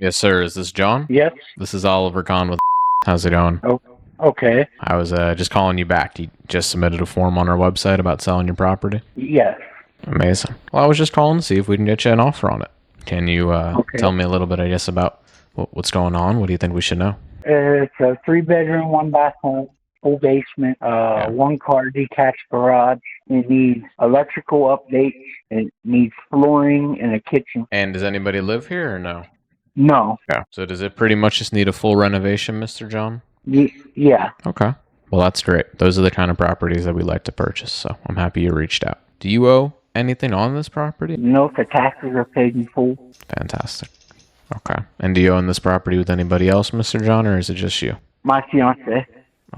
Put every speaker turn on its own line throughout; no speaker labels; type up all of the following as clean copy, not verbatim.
Yes, sir. Is this John?
Yes.
This is Oliver Kahn with. How's it going?
Oh, okay.
I was just calling you back. You just submitted a form on our website about selling your property.
Yes.
Amazing. Well, I was just calling to see if we can get you an offer on it. Can you
Okay.
tell me a little bit, I guess, about what's going on? What do you think we should know?
It's a 3-bedroom, 1-bathroom, full basement,
Yeah.
1-car detached garage. It needs electrical updates. It needs flooring and a kitchen.
And does anybody live here or no?
No.
Yeah. So does it pretty much just need a full renovation, Mr. John?
Yeah.
Okay. Well, that's great. Those are the kind of properties that we like to purchase, so I'm happy you reached out. Do you owe anything on this property?
No, the taxes are paid in full.
Fantastic. Okay. And do you own this property with anybody else, Mr. John, or is it just you?
My fiance.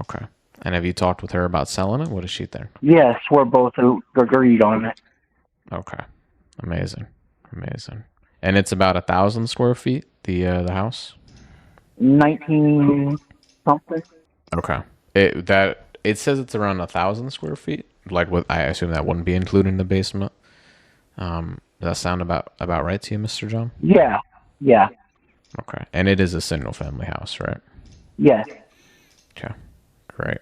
Okay. And have you talked with her about selling it? What does she think?
Yes, we're both agreed on it.
Okay. Amazing. Amazing. And it's about 1,000 square feet, the house?
19 something.
Okay. It says it's around 1,000 square feet. Like, what? I assume that wouldn't be including the basement. Does that sound about right to you, Mr. John?
Yeah. Yeah.
Okay. And it is a single family house, right?
Yes.
Okay. Great.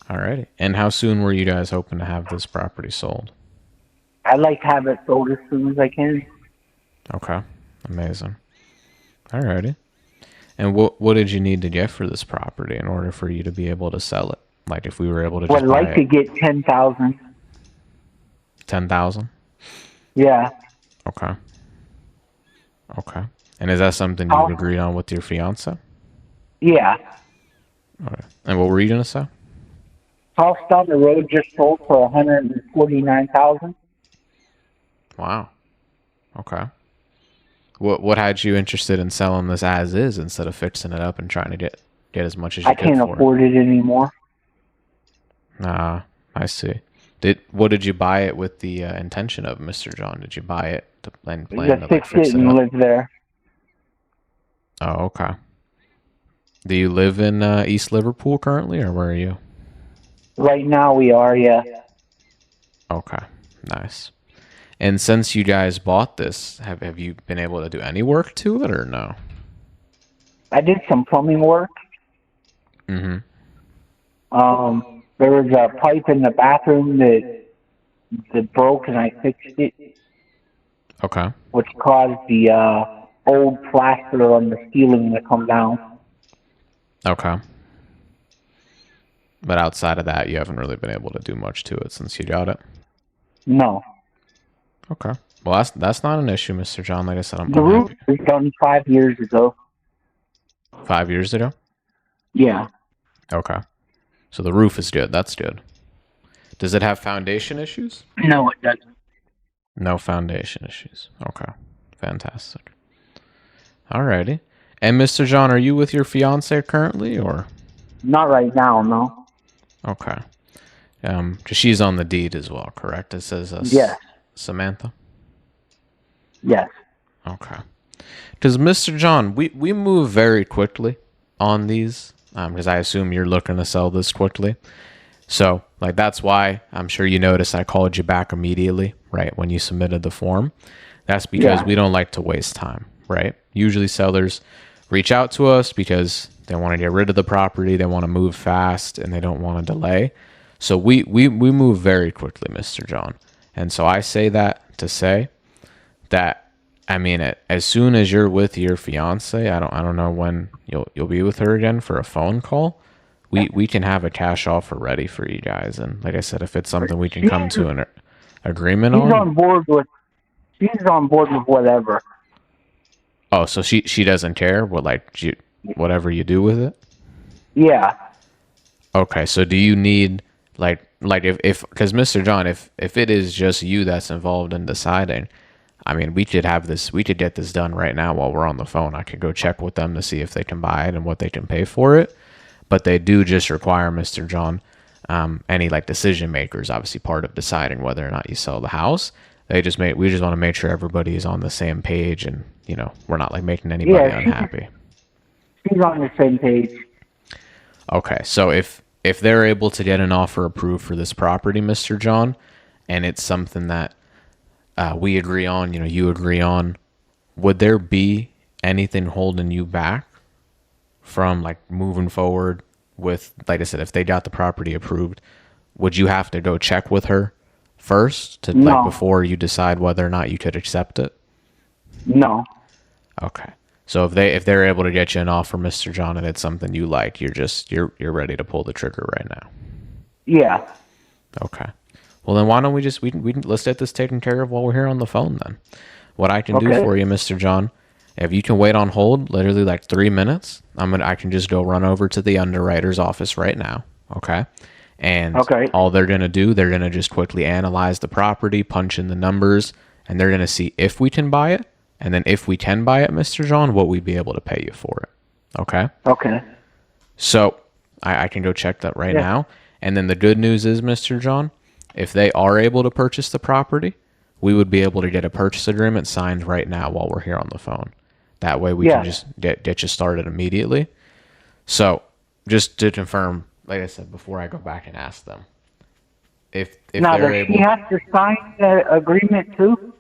Alrighty. And how soon were you guys hoping to have this property sold?
I'd like to have it sold as soon as I can.
Okay. Amazing. Alrighty. And what did you need to get for this property in order for you to be able to sell it? Like, if we were able to just
Would
buy
like to
it,
get 10,000.
10,000?
Yeah.
Okay. Okay. And is that something you agreed on with your fiance?
Yeah.
Okay. And what were you gonna say?
House down the road just sold for 149,000.
Wow. Okay. What had you interested in selling this as is instead of fixing it up and trying to get as much as you
I
could
can't
for it?
afford it anymore.
Ah, I see. What did you buy it with the intention of, Mr. John? Did you buy it to plan to
Just
like
fix
fix
it
it
and
up?
live there.
Oh, okay. Do you live in East Liverpool currently, or where are you?
Right now we are, yeah.
Okay, nice. And since you guys bought this, have you been able to do any work to it or no?
I did some plumbing work.
Mm-hmm.
There was a pipe in the bathroom that broke and I fixed it,
Okay.
which caused the old plaster on the ceiling to come down.
Okay. But outside of that, you haven't really been able to do much to it since you got it.
No.
Okay. Well, that's not an issue, Mr. John. Like I said, I'm
The roof
happy.
was done 5 years ago.
5 years ago?
Yeah.
Okay. So the roof is good. That's good. Does it have foundation issues?
No, it doesn't.
No foundation issues. Okay. Fantastic. Alrighty. And Mr. John, are you with your fiance currently, or?
Not right now, no.
Okay. 'Cause she's on the deed as well, correct? It says
Yes.
Samantha.
Yes.
Okay. Because Mr. John, we move very quickly on these. Because I assume you're looking to sell this quickly. So, like, that's why I'm sure you noticed I called you back immediately, right, when you submitted the form. That's because we don't like to waste time, right? Usually sellers reach out to us because they want to get rid of the property, they want to move fast, and they don't want to delay. So we move very quickly, Mr. John. And so I say that to say that, I mean, as soon as you're with your fiance, I don't know when you'll be with her again for a phone call. We can have a cash offer ready for you guys, and like I said, if it's something we can come to an agreement
She's
on.
on board with whatever.
Oh, so she doesn't care whatever you do with it.
Yeah.
Okay, so do you need like if because Mr. John, if it is just you that's involved in deciding, I mean, we could get this done right now while we're on the phone. I could go check with them to see if they can buy it and what they can pay for it. But they do just require, Mr. John, any like decision makers, obviously part of deciding whether or not you sell the house. We just want to make sure everybody is on the same page, and we're not like making anybody unhappy.
She's on the same page.
Okay, so if they're able to get an offer approved for this property, Mr. John, and it's something that we agree on, you agree on, would there be anything holding you back from like moving forward with, like I said, if they got the property approved, would you have to go check with her first to like
No,
before you decide whether or not you could accept it?
no.
Okay. So if they're able to get you an offer, Mr. John, and it's something you like, you're ready to pull the trigger right now.
Yeah.
Okay. Well, then why don't let's get this taken care of while we're here on the phone then. What I can do
Okay.
for you, Mr. John, if you can wait on hold literally like 3 minutes, I can just go run over to the underwriter's office right now. Okay. And
Okay.
all they're going to do, they're going to just quickly analyze the property, punch in the numbers, and they're going to see if we can buy it. And then if we can buy it, Mr. John, what we'd be able to pay you for it. Okay.
Okay.
So I can go check that right
Yeah.
now. And then the good news is, Mr. John, if they are able to purchase the property, we would be able to get a purchase agreement signed right now while we're here on the phone. That way we can
Yeah.
just get you started immediately. So just to confirm, like I said, before I go back and ask them, if
Now,
they're
does she
able,
have to sign the agreement too?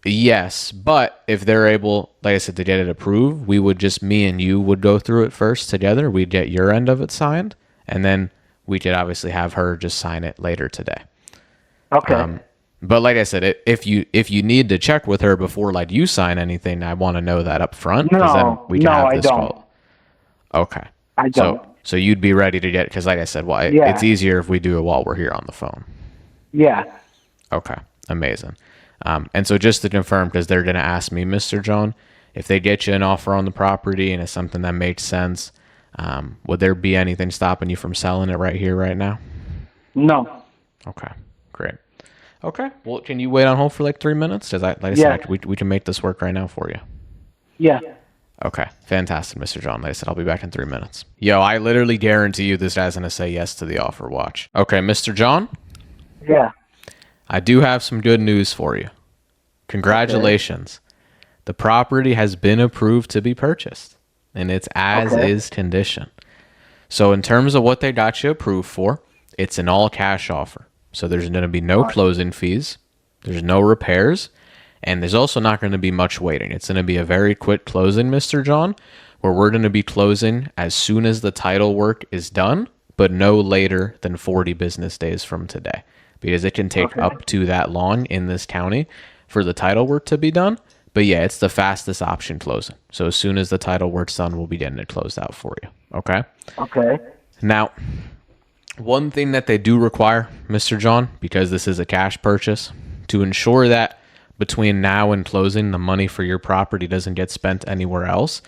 yes, but if they're able, like I said, to get it approved, we would just, me and you would go through it first together. We'd get your end of it signed, and then we could obviously have her just sign it later today.
Okay.
But like I said, if you need to check with her before like you sign anything, I want to know that up front because then
No,
we can
no,
have
I
this
don't.
call. Okay.
I don't.
So you'd be ready to get, because like I said,
Yeah.
it's easier if we do it while we're here on the phone.
Yeah.
Okay, amazing. And so just to confirm, because they're going to ask me, Mr. John, if they get you an offer on the property and it's something that makes sense, would there be anything stopping you from selling it right here, right now?
No.
Okay, great. Okay, well, can you wait on hold for like 3 minutes? Because like I
Yeah.
said, we can make this work right now for you.
Yeah.
Okay, fantastic, Mr. John. Like I said, I'll be back in 3 minutes. Yo, I literally guarantee you this guy's going to say yes to the offer. Watch. Okay, Mr. John,
Yeah.
I do have some good news for you. Congratulations. The property has been approved to be purchased in its as-is condition. So in terms of what they got you approved for, it's an all-cash offer. So there's going to be no closing fees. There's no repairs. And there's also not going to be much waiting. It's going to be a very quick closing, Mr. John, where we're going to be closing as soon as the title work is done, but no later than 40 business days from today, because it can take up to that long in this county for the title work to be done. But yeah, it's the fastest option closing. So as soon as the title work's done, we'll be getting it closed out for you. Okay?
Okay.
Now, one thing that they do require, Mr. John, because this is a cash purchase, to ensure that between now and closing, the money for your property doesn't get spent anywhere else,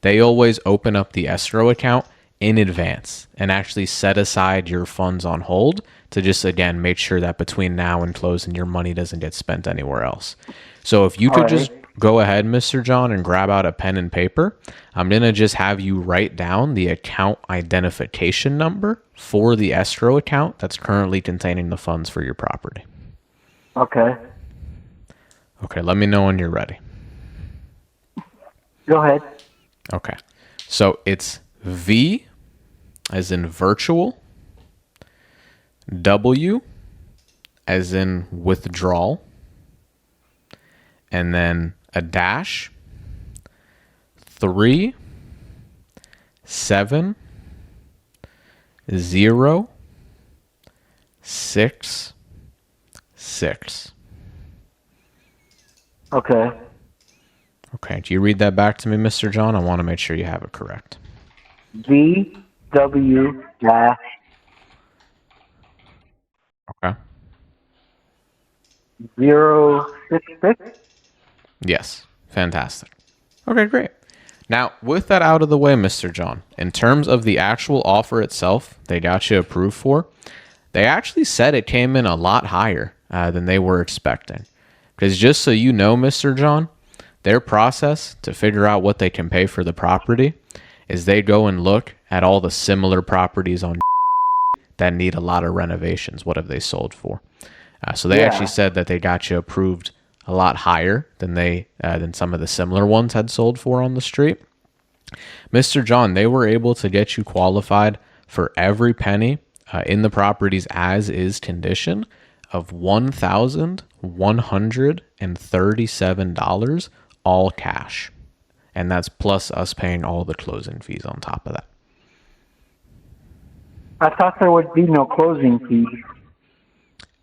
they always open up the escrow account in advance and actually set aside your funds on hold to just, again, make sure that between now and closing, your money doesn't get spent anywhere else. So if you could just go ahead, Mr. John, and grab out a pen and paper, I'm going to just have you write down the account identification number for the escrow account that's currently containing the funds for your property.
Okay.
Okay, let me know when you're ready.
Go ahead.
Okay, so it's V as in virtual, W as in withdrawal, and then a dash, 3, 7, 0, 6, 6.
Okay.
Okay, do you read that back to me, Mr. John? I want to make sure you have it correct.
VW dash
Okay.
066.
Yes. Fantastic. Okay, great. Now, with that out of the way, Mr. John, in terms of the actual offer itself they got you approved for, they actually said it came in a lot higher than they were expecting. Because just so you know, Mr. John, their process to figure out what they can pay for the property is they go and look at all the similar properties on that need a lot of renovations. What have they sold for? So they actually said that they got you approved a lot higher than than some of the similar ones had sold for on the street. Mr. John, they were able to get you qualified for every penny in the property's as-is condition of $1,137, all cash. and that's plus us paying all the closing fees on top of that.
I thought there would be no closing fees.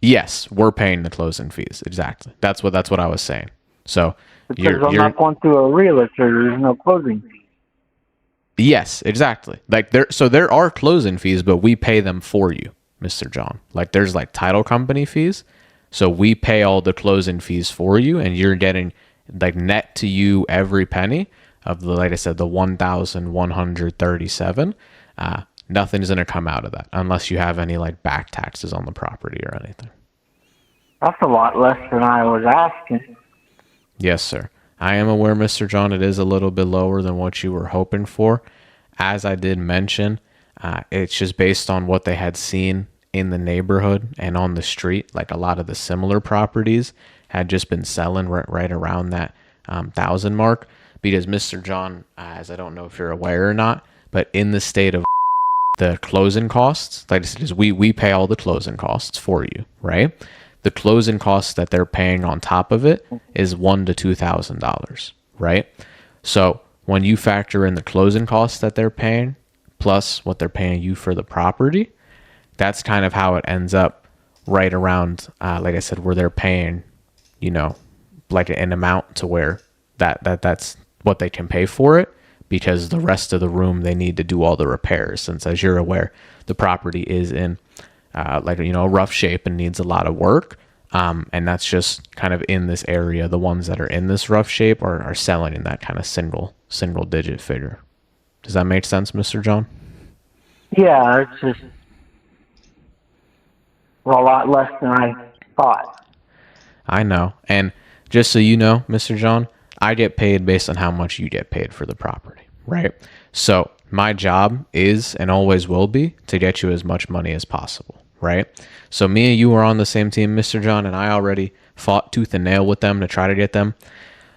Yes, we're paying the closing fees. Exactly. That's what I was saying. So
Because I'm
you're
not going through a realtor, there's no closing fees.
yes, exactly. Like there are closing fees, but we pay them for you, Mr. John. Like there's like title company fees. So we pay all the closing fees for you, and you're getting like net to you every penny of the, like I said, the 1,137. Nothing's gonna come out of that unless you have any like back taxes on the property or anything.
That's a lot less than I was asking.
Yes, sir. I am aware, Mr. John, it is a little bit lower than what you were hoping for. As I did mention, it's just based on what they had seen in the neighborhood and on the street. Like a lot of the similar properties had just been selling right around that 1,000 mark. Because, Mr. John, as I don't know if you're aware or not, but in the state of the closing costs, like I said, is we pay all the closing costs for you, right? The closing costs that they're paying on top of it is $1,000 to $2,000, right? So when you factor in the closing costs that they're paying plus what they're paying you for the property, that's kind of how it ends up right around, like I said, where they're paying, you know, like an amount to where that's what they can pay for it, because the rest of the room they need to do all the repairs, since as you're aware the property is in rough shape and needs a lot of work, and that's just kind of in this area. The ones that are in this rough shape are selling in that kind of single digit figure. Does that make sense, Mr. John?
Yeah, it's just a lot less than I thought.
I know. And just so you know, Mr. John, I get paid based on how much you get paid for the property, right? So my job is and always will be to get you as much money as possible, right? So me and you are on the same team, Mr. John, and I already fought tooth and nail with them to try to get them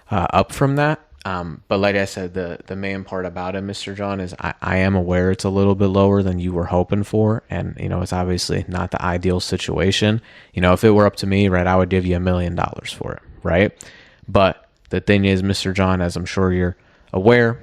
up from that. But like I said, the main part about it, Mr. John, is I am aware it's a little bit lower than you were hoping for. And, it's obviously not the ideal situation. If it were up to me, right, I would give you $1 million for it, right? But the thing is, Mr. John, as I'm sure you're aware,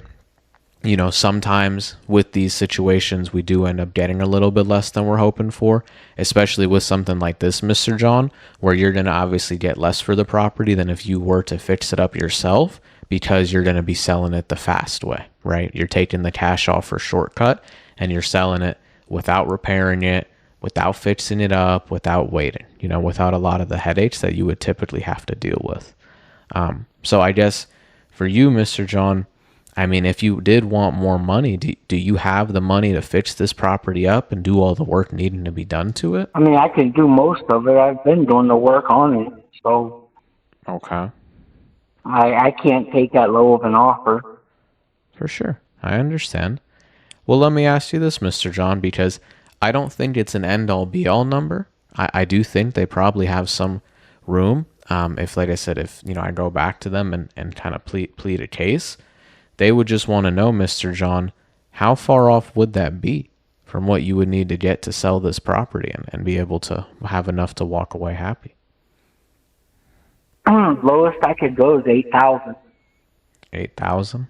sometimes with these situations, we do end up getting a little bit less than we're hoping for, especially with something like this, Mr. John, where you're going to obviously get less for the property than if you were to fix it up yourself, because you're going to be selling it the fast way, right? You're taking the cash offer shortcut and you're selling it without repairing it, without fixing it up, without waiting, without a lot of the headaches that you would typically have to deal with. So I guess for you, Mr. John, I mean, if you did want more money, do you have the money to fix this property up and do all the work needing to be done to it?
I mean, I can do most of it. I've been doing the work on it, so
Okay.
I can't take that low of an offer.
For sure. I understand. Well, let me ask you this, Mr. John, because I don't think it's an end-all be-all number. I do think they probably have some room. If, like I said, if I go back to them and kind of plead a case, they would just want to know, Mr. John, how far off would that be from what you would need to get to sell this property and be able to have enough to walk away happy?
Lowest I could go is 8,000.
8,000?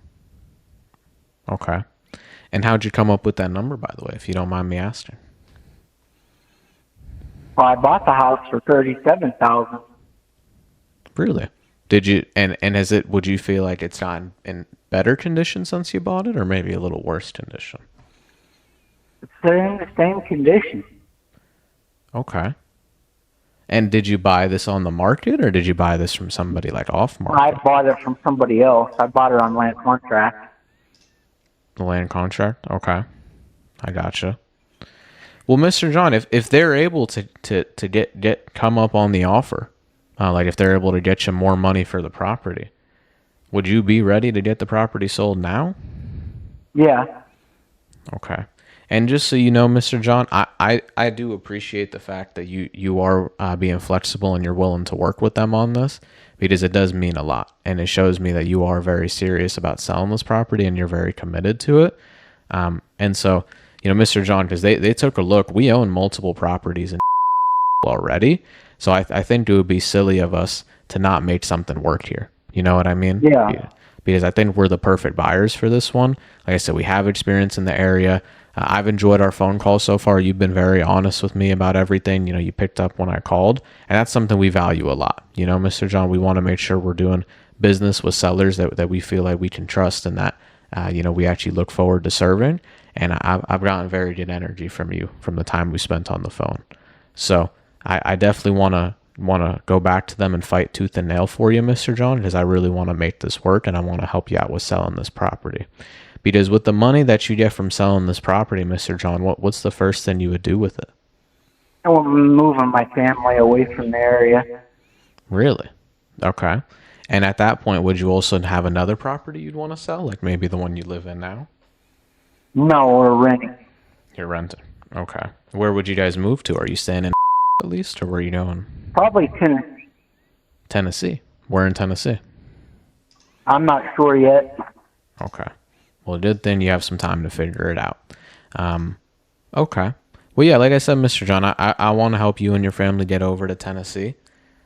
Okay. And how'd you come up with that number, by the way, if you don't mind me asking?
Well, I bought the house for 37,000.
Really? Did you and has it, would you feel like it's gotten in better condition since you bought it, or maybe a little worse condition?
It's in the same condition.
Okay. And did you buy this on the market, or did you buy this from somebody like off
I
market?
bought it from somebody else. I bought it on land contract.
The land contract? Okay. I gotcha. Well, Mr. John, if they're able to get come up on the offer, like if they're able to get you more money for the property, would you be ready to get the property sold now?
Yeah.
Okay. And just so you know, Mr. John, I do appreciate the fact that you are being flexible and you're willing to work with them on this, because it does mean a lot. And it shows me that you are very serious about selling this property and you're very committed to it. And so, Mr. John, because they took a look, we own multiple properties in already. So I think it would be silly of us to not make something work here. You know what I mean?
Yeah.
because I think we're the perfect buyers for this one. Like I said, we have experience in the area. I've enjoyed our phone calls so far. You've been very honest with me about everything. You picked up when I called, and that's something we value a lot. Mr. John, we want to make sure we're doing business with sellers that we feel like we can trust and that, we actually look forward to serving. And I've gotten very good energy from you from the time we spent on the phone. So I definitely want to go back to them and fight tooth and nail for you, Mr. John, because I really want to make this work and I want to help you out with selling this property. Because with the money that you get from selling this property, Mr. John, what's the first thing you would do with it?
I will be moving my family away from the area.
Really? Okay. And at that point, would you also have another property you'd want to sell, like maybe the one you live in now?
No, we're renting.
You're renting. Okay. Where would you guys move to? Are you staying in at least, or where are you going?
Probably Tennessee.
Tennessee. Where in Tennessee?
I'm not sure yet.
Okay. Well, good thing you have some time to figure it out. Okay. Well, yeah, like I said, Mr. John, I want to help you and your family get over to Tennessee.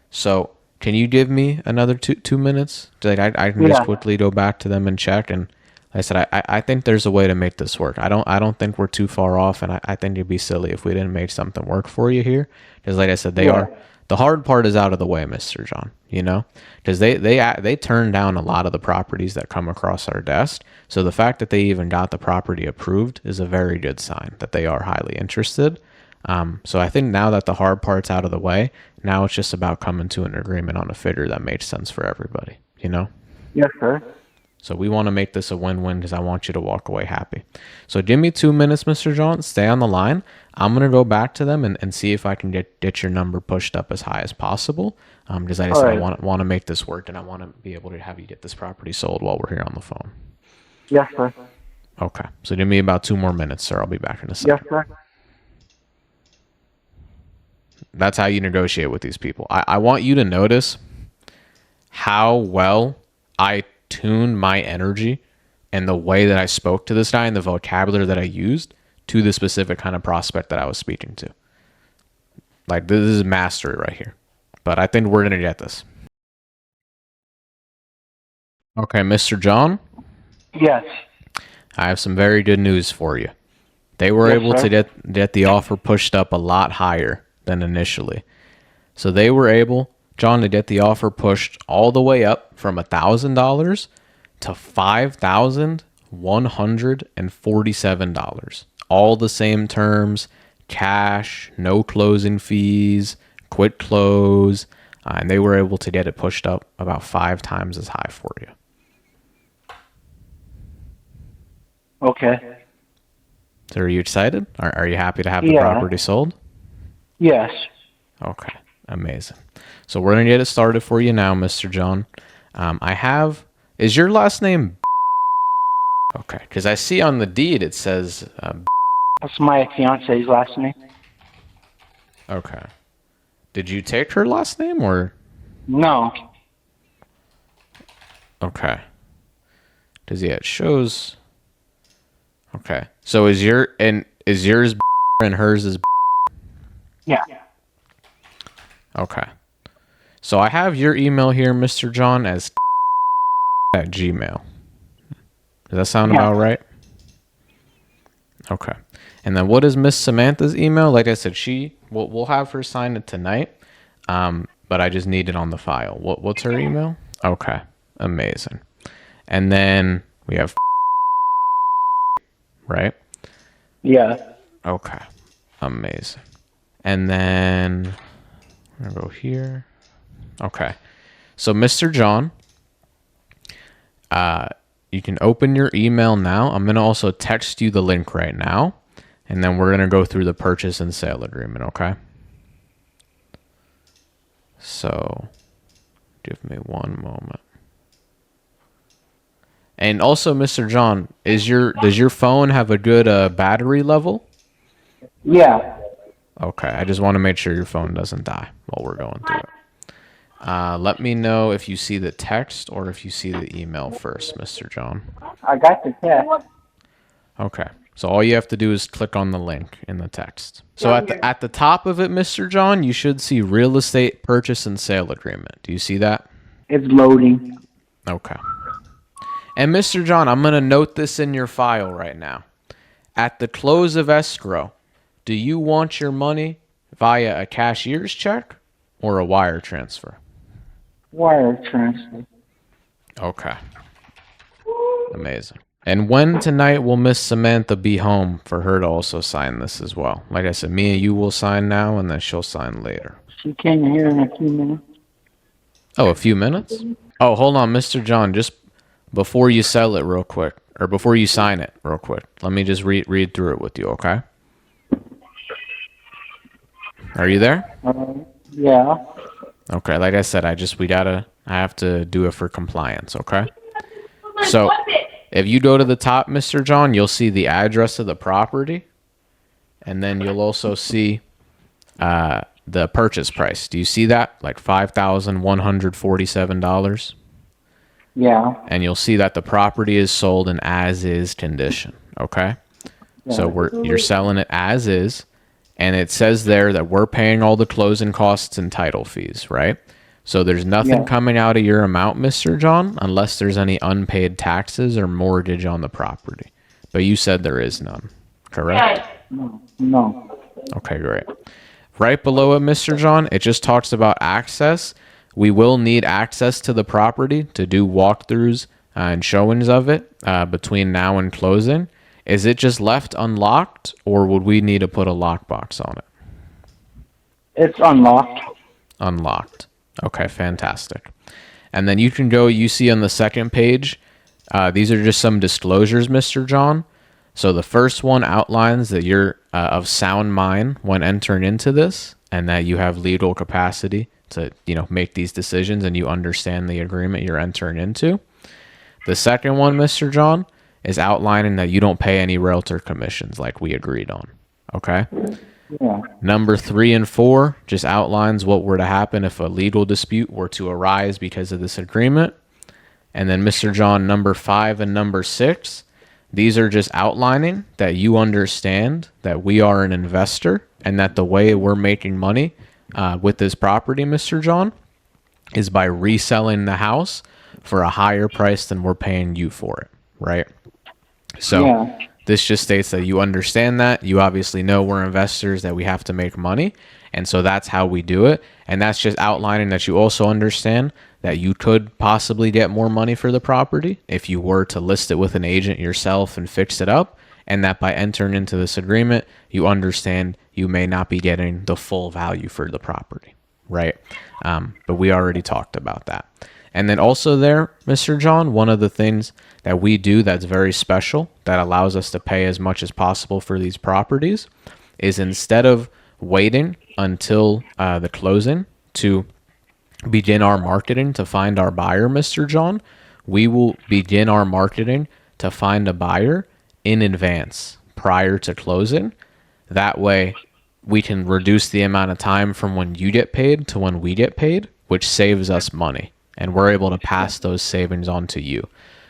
So can you give me another 2 minutes? I can just quickly go back to them and check. And like I said, I think there's a way to make this work. I don't think we're too far off, and I think it'd be silly if we didn't make something work for you here. Because like I said, the hard part is out of the way, Mr. John, because they turn down a lot of the properties that come across our desk. So the fact that they even got the property approved is a very good sign that they are highly interested. So I think now that the hard part's out of the way, now it's just about coming to an agreement on a figure that makes sense for everybody,
Yes, sir.
So we want to make this a win-win because I want you to walk away happy. So give me 2 minutes, Mr. John. Stay on the line. I'm going to go back to them and see if I can get your number pushed up as high as possible. Because I want to make this work, and I want to be able to have you get this property sold while we're here on the phone.
Yes, sir.
Okay. So give me about 2 more minutes, sir. I'll be back in a second.
Yes, sir.
That's how you negotiate with these people. I want you to notice how well I tuned my energy and the way that I spoke to this guy and the vocabulary that I used to the specific kind of prospect that I was speaking to. Like, this is mastery right here. But I think we're going to get this. Okay, Mr. John?
Yes.
I have some very good news for you. They were able to get the offer pushed up a lot higher than initially. So they were able, John, to get the offer pushed all the way up from $1,000 to $5,147. All the same terms, cash, no closing fees, quick close, and they were able to get it pushed up about 5 times as high for you.
Okay.
So are you excited? Are you happy to have the property sold?
Yes.
Okay, amazing. So we're going to get it started for you now, Mr. John. Is your last name? Okay, because I see on the deed it says...
That's my fiance's last name.
Okay. Did you take her last name or?
No.
Okay. Because yeah, it shows. Okay. So is yours and hers is?
Yeah.
Okay. So I have your email here, Mr. John, as at Gmail. Does that sound about right? Okay. And then what is Miss Samantha's email? Like I said, we'll have her sign it tonight. But I just need it on the file. What's her email? Okay. Amazing. And then we have right?
Yeah.
Okay. Amazing. And then I'm gonna go here. Okay. So Mr. John, you can open your email now. I'm going to also text you the link right now, and then we're going to go through the purchase and sale agreement, okay? So give me one moment. And also, Mr. John, does your phone have a good battery level?
Yeah.
Okay, I just want to make sure your phone doesn't die while we're going through it. Let me know if you see the text or if you see the email first, Mr. John.
I got the text.
Okay. So all you have to do is click on the link in the text. So at the top of it, Mr. John, you should see real estate purchase and sale agreement. Do you see that?
It's loading.
Okay. And Mr. John, I'm going to note this in your file right now. At the close of escrow, do you want your money via a cashier's check or a wire transfer?
Wire transfer.
Okay. Amazing. And when tonight will Miss Samantha be home for her to also sign this as well? Like I said, me and you will sign now, and then she'll sign later.
She came here in a few minutes.
Oh, a few minutes? Oh, hold on, Mr. John. Just before you sell it real quick, or before you sign it real quick, let me just read through it with you, okay? Are you there?
Yeah.
Okay, like I said, I have to do it for compliance, okay? So, if you go to the top, Mr. John, you'll see the address of the property, and then you'll also see the purchase price. Do you see that? Like $5,147?
Yeah.
And you'll see that the property is sold in as-is condition, okay? So you're selling it as is, and it says there that we're paying all the closing costs and title fees, right? So there's nothing coming out of your amount, Mr. John, unless there's any unpaid taxes or mortgage on the property. But you said there is none, correct?
No.
Okay, great. Right below it, Mr. John, it just talks about access. We will need access to the property to do walkthroughs and showings of it between now and closing. Is it just left unlocked, or would we need to put a lockbox on it?
It's unlocked.
Unlocked. Okay, fantastic. And then you see on the second page, these are just some disclosures, Mr. John. So the first one outlines that you're of sound mind when entering into this, and that you have legal capacity to, make these decisions, and you understand the agreement you're entering into. The second one, Mr. John, is outlining that you don't pay any realtor commissions like we agreed on. Okay?
Yeah.
Number 3 and 4 just outlines what were to happen if a legal dispute were to arise because of this agreement. And then, Mr. John, number 5 and number 6, these are just outlining that you understand that we are an investor, and that the way we're making money with this property, Mr. John, is by reselling the house for a higher price than we're paying you for it, right? So this just states that you understand that. You obviously know we're investors, that we have to make money. And so that's how we do it. And that's just outlining that you also understand that you could possibly get more money for the property if you were to list it with an agent yourself and fix it up. And that by entering into this agreement, you understand you may not be getting the full value for the property, right? But we already talked about that. And then also there, Mr. John, one of the things that we do that's very special that allows us to pay as much as possible for these properties is, instead of waiting until the closing to begin our marketing to find our buyer, Mr. John, we will begin our marketing to find a buyer in advance prior to closing. That way we can reduce the amount of time from when you get paid to when we get paid, which saves us money. And we're able to pass those savings on to you.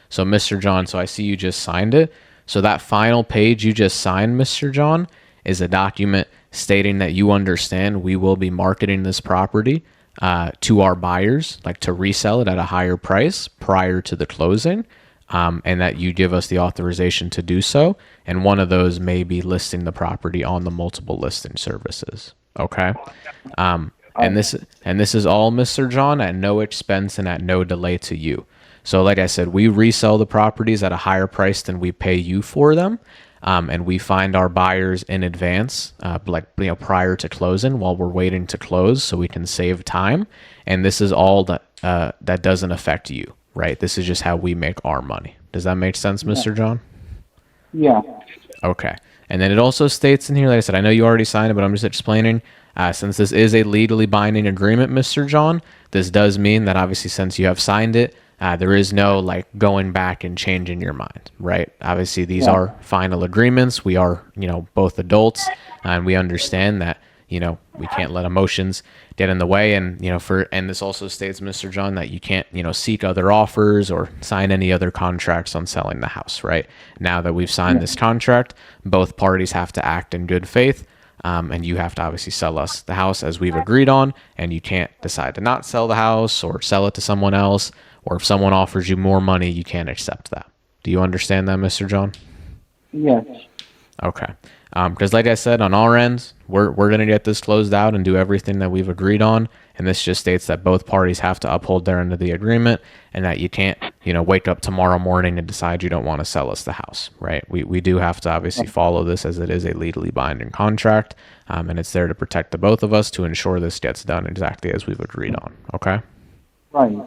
So, Mr. John, so I see you just signed it. So that final page you just signed, Mr. John, is a document stating that you understand we will be marketing this property to our buyers, like to resell it at a higher price prior to the closing, and that you give us the authorization to do so. And one of those may be listing the property on the multiple listing services. Okay. And this is all, Mr. John, at no expense and at no delay to you. So like I said, we resell the properties at a higher price than we pay you for them. And we find our buyers in advance, prior to closing, while we're waiting to close, so we can save time. And this is all that doesn't affect you, right? This is just how we make our money. Does that make sense, Mr. John?
Yeah.
Okay. And then it also states in here, like I said, I know you already signed it, but I'm just explaining, since this is a legally binding agreement, Mr. John, this does mean that obviously since you have signed it, there is no going back and changing your mind, right? Obviously these are final agreements. We are, both adults, and we understand that, we can't let emotions get in the way. And, and this also states, Mr. John, that you can't, seek other offers or sign any other contracts on selling the house, right? Now that we've signed this contract, both parties have to act in good faith. And you have to obviously sell us the house as we've agreed on, and you can't decide to not sell the house or sell it to someone else. or if someone offers you more money, you can't accept that. Do you understand that, Mr. John?
Yes.
Okay. Because like I said, on our end, we're going to get this closed out and do everything that we've agreed on. And this just states that both parties have to uphold their end of the agreement, and that you can't, wake up tomorrow morning and decide you don't want to sell us the house, right? We do have to obviously follow this, as it is a legally binding contract, and it's there to protect the both of us to ensure this gets done exactly as we've agreed on. Okay?
Right.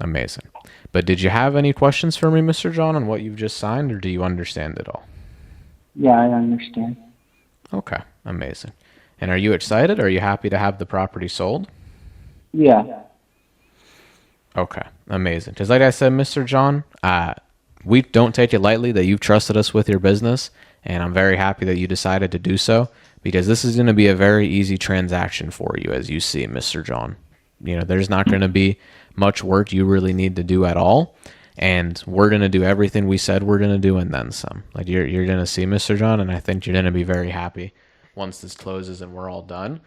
Amazing. But did you have any questions for me, Mr. John, on what you've just signed, or do you understand it all?
Yeah, I understand.
Okay, amazing. And are you excited? Are you happy to have the property sold?
Yeah.
Okay, amazing. Because like I said, Mr. John, we don't take it lightly that you've trusted us with your business, and I'm very happy that you decided to do so, because this is going to be a very easy transaction for you, as you see, Mr. John. There's not going to be much work you really need to do at all. And we're going to do everything we said we're going to do and then some. Like you're going to see, Mr. John, and I think you're going to be very happy once this closes and we're all done.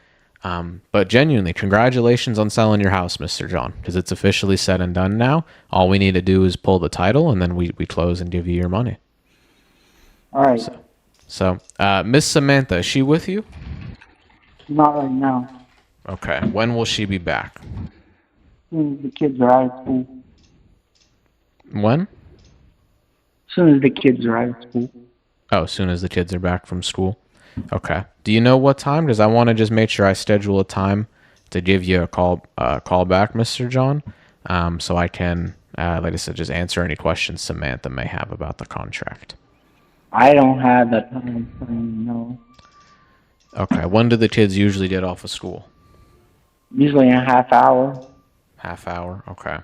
But genuinely, congratulations on selling your house, Mr. John, because it's officially said and done now. All we need to do is pull the title, and then we close and give you your money.
All right.
So Miss Samantha, is she with you?
Not right now.
Okay. When will she be back?
As soon as the kids are out of school.
When?
As soon as the kids are out of school.
Oh, as soon as the kids are back from school. Okay. Do you know what time? Because I want to just make sure I schedule a time to give you a call back, Mr. John, so I can, like I said, just answer any questions Samantha may have about the contract.
I don't have the time frame, no.
Okay. When do the kids usually get off of school?
Usually in a half hour.
Half hour. Okay.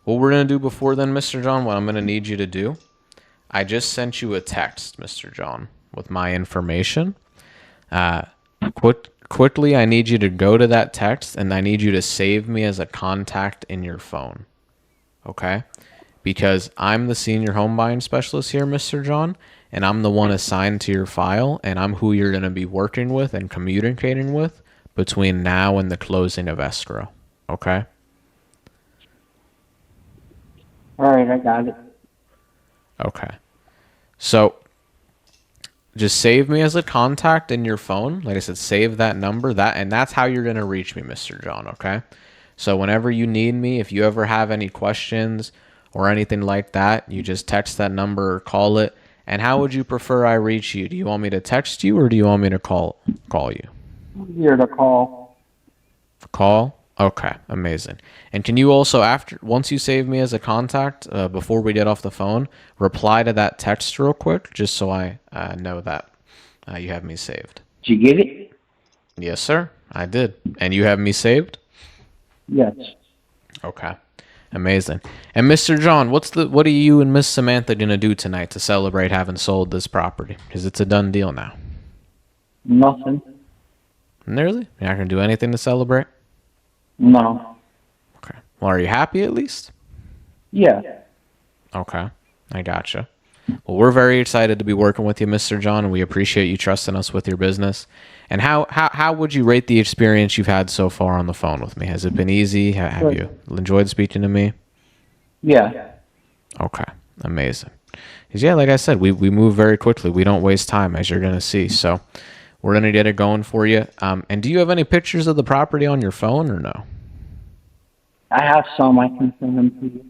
What we're going to do before then, Mr. John, what I'm going to need you to do, I just sent you a text, Mr. John, with my information. Quickly, I need you to go to that text, and I need you to save me as a contact in your phone. Okay? Because I'm the senior home buying specialist here, Mr. John, and I'm the one assigned to your file, and I'm who you're going to be working with and communicating with between now and the closing of escrow. Okay?
All right, I got it.
Okay. So just save me as a contact in your phone. Like I said, save that number, and that's how you're going to reach me, Mr. John, okay? So whenever you need me, if you ever have any questions or anything like that, you just text that number or call it. And how would you prefer I reach you? Do you want me to text you, or do you want me to call you?
Here to call.
Call? Okay, amazing. And can you also, once you save me as a contact, before we get off the phone, reply to that text real quick, just so I know that you have me saved.
Did you get it?
Yes, sir, I did. And you have me saved?
Yes.
Okay, amazing. And Mr. John, what are you and Miss Samantha gonna do tonight to celebrate having sold this property? Because it's a done deal now.
Nothing.
Really? You're not gonna do anything to celebrate?
No.
Okay. Well, are you happy at least?
Yeah.
Okay, I gotcha. Well, we're very excited to be working with you, Mr. John, and we appreciate you trusting us with your business. And how would you rate the experience you've had so far on the phone with me? Has it been easy? Have you enjoyed speaking to me?
Yeah.
Okay, amazing. 'Cause yeah, like I said, we move very quickly. We don't waste time, as you're going to see. So we're going to get it going for you. And do you have any pictures of the property on your phone or no?
I have some. I can send them to you.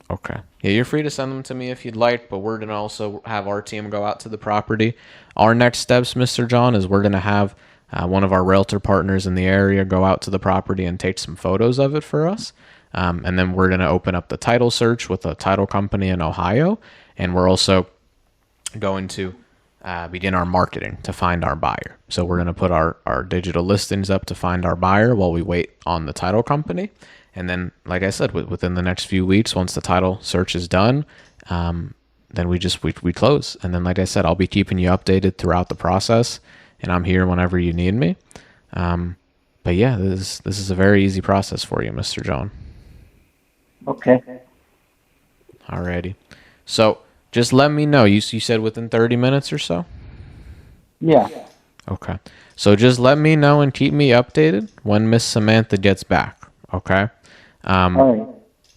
Okay. Yeah, you're free to send them to me if you'd like, but we're going to also have our team go out to the property. Our next steps, Mr. John, is we're going to have one of our realtor partners in the area go out to the property and take some photos of it for us. And then we're going to open up the title search with a title company in Ohio. And we're also going to begin our marketing to find our buyer. So we're going to put our digital listings up to find our buyer while we wait on the title company. And then, like I said, within the next few weeks, once the title search is done, then we close. And then, like I said, I'll be keeping you updated throughout the process, and I'm here whenever you need me. But yeah, this is a very easy process for you, Mr. John.
Okay.
Alrighty. So just let me know. You said within 30 minutes or so?
Yeah.
Okay. So just let me know and keep me updated when Miss Samantha gets back. Okay.
All right.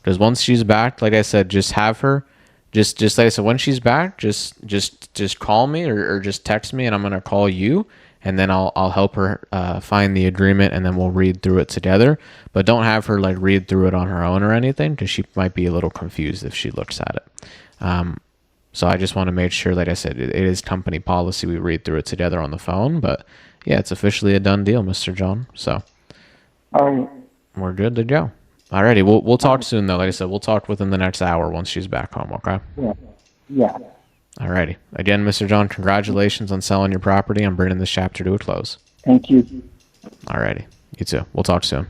Because once she's back, like I said, just have her, just like I said, when she's back, just call me or just text me, and I'm gonna call you, and then I'll help her find the agreement, and then we'll read through it together. But don't have her like read through it on her own or anything, because she might be a little confused if she looks at it. So I just want to make sure, like I said, it is company policy. We read through it together on the phone, but yeah, it's officially a done deal, Mr. John. So
All right.
we're good to go. Alrighty, we'll talk soon though. Like I said, we'll talk within the next hour once she's back home. Okay.
Yeah. Yeah.
Alrighty. Again, Mr. John, congratulations on selling your property and bringing this chapter to a close.
Thank you.
Alrighty. You too. We'll talk soon.